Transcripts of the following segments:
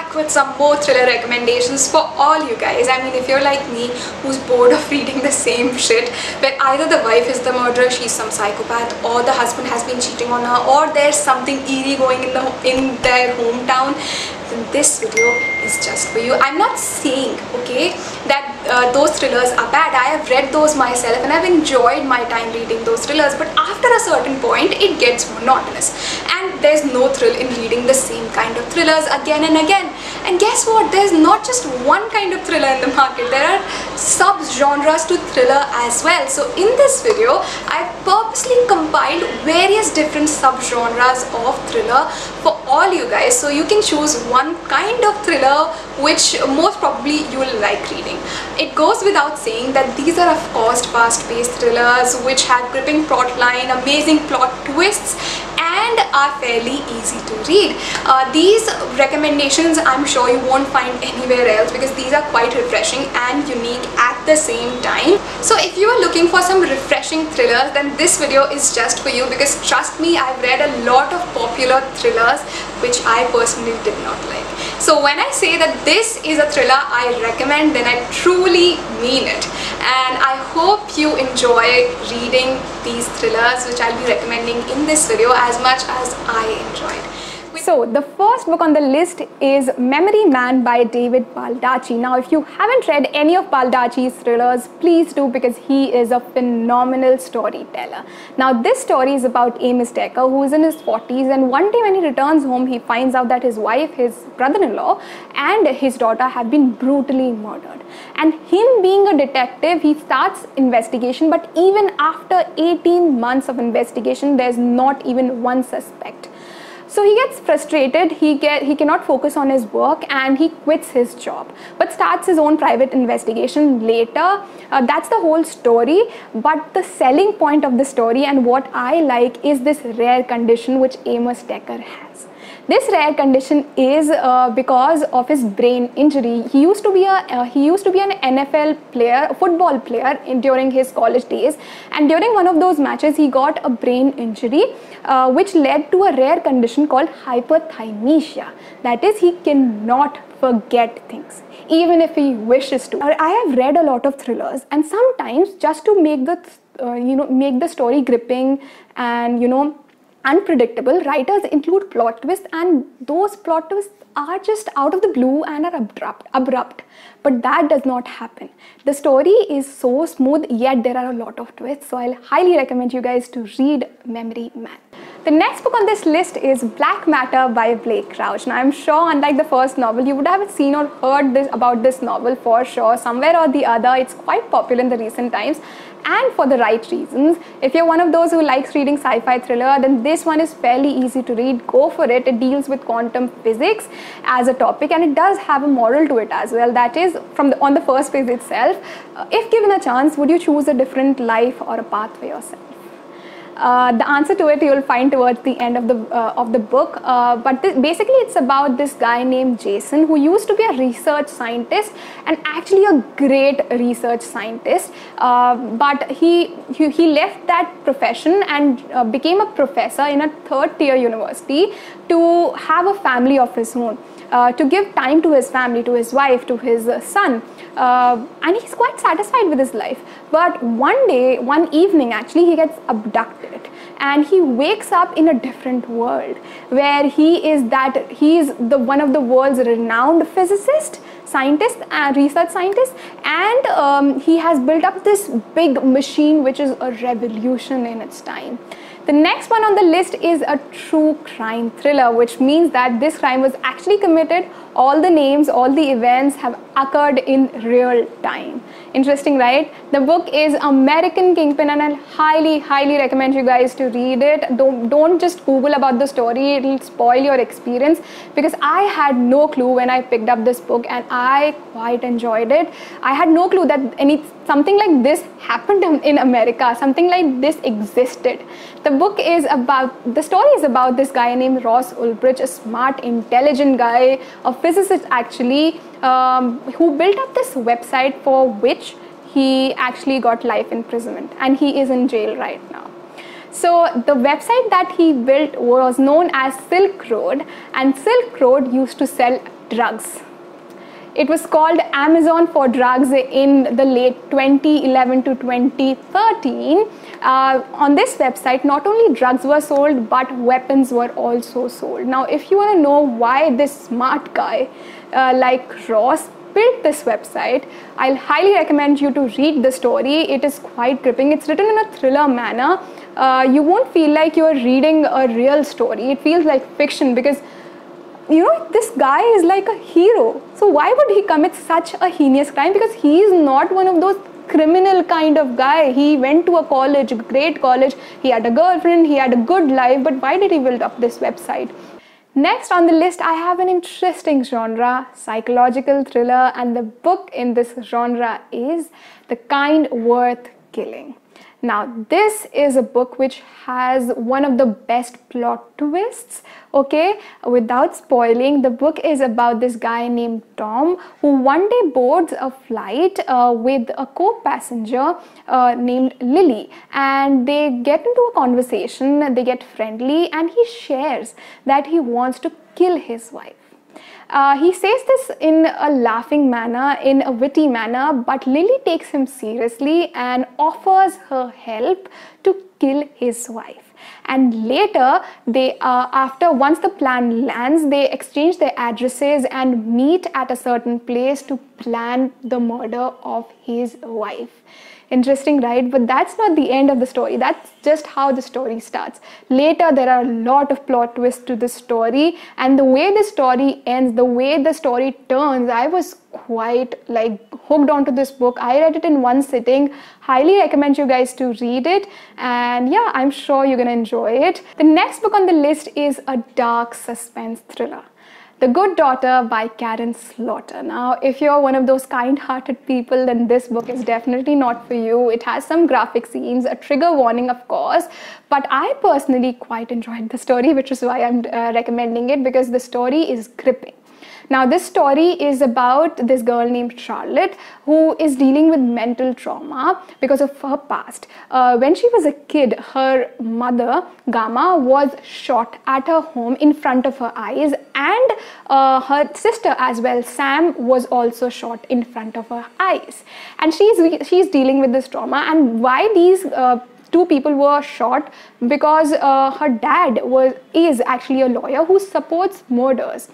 back with some more thriller recommendations for all you guys. I mean, if you're like me, who's bored of reading the same shit, where either the wife is the murderer, she's some psychopath, or the husband has been cheating on her, or there's something eerie going in their hometown, then this video is just for you. I'm not saying, okay, that those thrillers are bad. I have read those myself and I've enjoyed my time reading those thrillers, but after a certain point it gets monotonous and there's no thrill in reading the same kind of thrillers again and again. And guess what, there's not just one kind of thriller in the market, there are sub-genres to thriller as well. So in this video I've purposely compiled various different sub-genres of thriller for all you guys, so you can choose one kind of thriller which most probably you will like reading. It goes without saying that these are of course fast-paced thrillers which have gripping plotline, amazing plot twists, and are fairly easy to read. These recommendations I'm sure you won't find anywhere else because these are quite refreshing and unique at the same time. So if you are looking for some refreshing thrillers, then this video is just for you, because trust me, I've read a lot of popular thrillers which I personally did not like. So when I say that this is a thriller I recommend, then I truly mean it. And I hope you enjoy reading these thrillers which I'll be recommending in this video as much as I enjoyed. So the first book on the list is Memory Man by David Baldacci. Now if you haven't read any of Baldacci's thrillers, please do, because he is a phenomenal storyteller. Now this story is about Amos Decker, who is in his 40s, and one day when he returns home he finds out that his wife, his brother-in-law and his daughter have been brutally murdered. And him being a detective, he starts investigation, but even after 18 months of investigation there's not even one suspect. So he gets frustrated, he cannot focus on his work and he quits his job, but starts his own private investigation later. That's the whole story, but the selling point of the story and what I like is this rare condition which Amos Decker has. This rare condition is because of his brain injury. He used to be an NFL player, a football player during his college days, and during one of those matches he got a brain injury which led to a rare condition called hyperthymesia. That is, he cannot forget things even if he wishes to. I have read a lot of thrillers, and sometimes just to make the story gripping and unpredictable, writers include plot twists, and those plot twists are just out of the blue and are abrupt. But that does not happen. The story is so smooth, yet there are a lot of twists. So I'll highly recommend you guys to read Memory Man. The next book on this list is Black Matter by Blake Crouch. Now I'm sure, unlike the first novel, you would have seen or heard about this novel for sure, somewhere or the other. It's quite popular in the recent times, and for the right reasons. If you're one of those who likes reading sci-fi thriller, then this one is fairly easy to read. Go for it. It deals with quantum physics as a topic, and it does have a moral to it as well. That is, on the first page itself, if given a chance, would you choose a different life or a path for yourself? The answer to it you'll find towards the end of the book, but basically it's about this guy named Jason who used to be a research scientist, and actually a great research scientist, but he left that profession and became a professor in a third-tier university to have a family of his own, to give time to his family, to his wife, to his son, and he's quite satisfied with his life. But one evening actually, he gets abducted and he wakes up in a different world where he is one of the world's renowned physicist, scientist and research scientist, and he has built up this big machine which is a revolution in its time. The next one on the list is a true crime thriller, which means that this crime was actually committed. All the names, all the events have occurred in real time. Interesting, right? The book is American Kingpin, and I'll highly recommend you guys to read it. Don't just Google about the story, it'll spoil your experience, because I had no clue when I picked up this book and I quite enjoyed it. I had no clue that something like this happened in America, something like this existed. The story is about this guy named Ross Ulbricht, a smart, intelligent guy, a physicist actually, who built up this website for which he actually got life imprisonment, and he is in jail right now. So the website that he built was known as Silk Road, and Silk Road used to sell drugs. It was called Amazon for Drugs in the late 2011 to 2013. On this website, not only drugs were sold, but weapons were also sold. Now, if you want to know why this smart guy like Ross built this website, I'll highly recommend you to read the story. It is quite gripping. It's written in a thriller manner. You won't feel like you're reading a real story. It feels like fiction because this guy is like a hero. So why would he commit such a heinous crime? Because he is not one of those criminal kind of guy. He went to a college, a great college. He had a girlfriend. He had a good life. But why did he build up this website? Next on the list, I have an interesting genre, psychological thriller. And the book in this genre is The Kind Worth Killing. Now, this is a book which has one of the best plot twists, okay? Without spoiling, the book is about this guy named Tom who one day boards a flight with a co-passenger named Lily, and they get into a conversation, they get friendly, and he shares that he wants to kill his wife. He says this in a laughing manner, in a witty manner, but Lily takes him seriously and offers her help to kill his wife. And later, once the plan lands, they exchange their addresses and meet at a certain place to plan the murder of his wife. Interesting, right? But that's not the end of the story. That's just how the story starts. Later, there are a lot of plot twists to the story, and the way the story ends, the way the story turns, I was quite like hooked onto this book. I read it in one sitting. Highly recommend you guys to read it, and yeah, I'm sure you're gonna enjoy it. The next book on the list is a dark suspense thriller, The Good Daughter by Karin Slaughter. Now, if you're one of those kind-hearted people, then this book is definitely not for you. It has some graphic scenes, a trigger warning, of course, but I personally quite enjoyed the story, which is why I'm recommending it, because the story is gripping. Now, this story is about this girl named Charlotte who is dealing with mental trauma because of her past. When she was a kid, her mother, Gamma, was shot at her home in front of her eyes, and her sister as well, Sam, was also shot in front of her eyes. And she's dealing with this trauma. And why these two people were shot? Because her dad is actually a lawyer who supports murderers,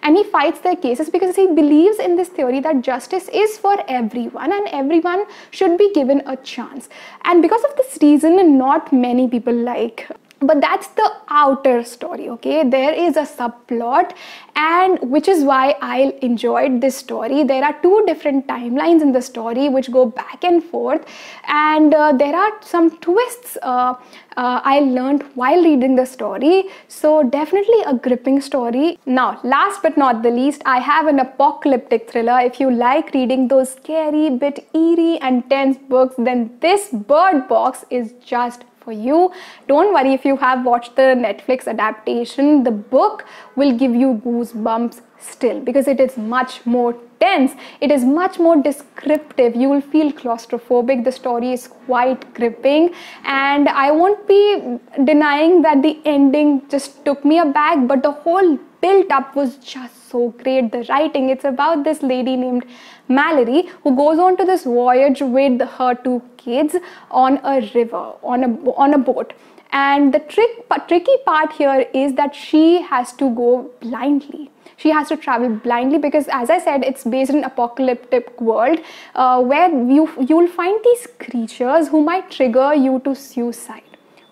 and he fights their cases because he believes in this theory that justice is for everyone and everyone should be given a chance. And because of this reason, not many people like. But that's the outer story, okay? There is a subplot, and which is why I enjoyed this story. There are two different timelines in the story which go back and forth, and there are some twists I learned while reading the story. So definitely a gripping story. Now, last but not the least, I have an apocalyptic thriller. If you like reading those scary, bit eerie and tense books, then this Bird Box is just for you. Don't worry if you have watched the Netflix adaptation. The book will give you goosebumps still because it is much more tense. It is much more descriptive. You will feel claustrophobic. The story is quite gripping, and I won't be denying that the ending just took me aback, but the whole build up was just so great. The writing, it's about this lady named Mallory who goes on to this voyage with her two kids on a river, on a boat. And the tricky part here is that she has to go blindly. She has to travel blindly because, as I said, it's based in an apocalyptic world where you'll find these creatures who might trigger you to suicide.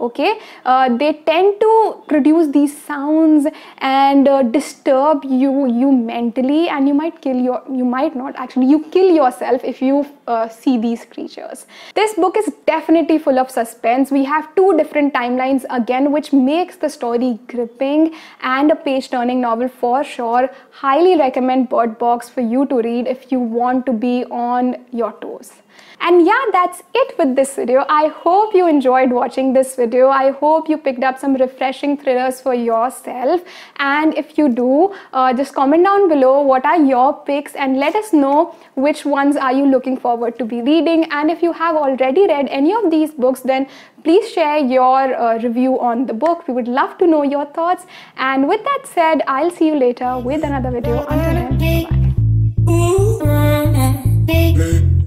Okay, they tend to produce these sounds and disturb you mentally, and you kill yourself if you see these creatures. This book is definitely full of suspense. We have two different timelines again, which makes the story gripping and a page-turning novel for sure. Highly recommend Bird Box for you to read if you want to be on your toes. And yeah, that's it with this video. I hope you enjoyed watching this video. I hope you picked up some refreshing thrillers for yourself. And if you do, just comment down below what are your picks and let us know which ones are you looking forward to be reading. And if you have already read any of these books, then please share your review on the book. We would love to know your thoughts. And with that said, I'll see you later with another video. Until then, bye.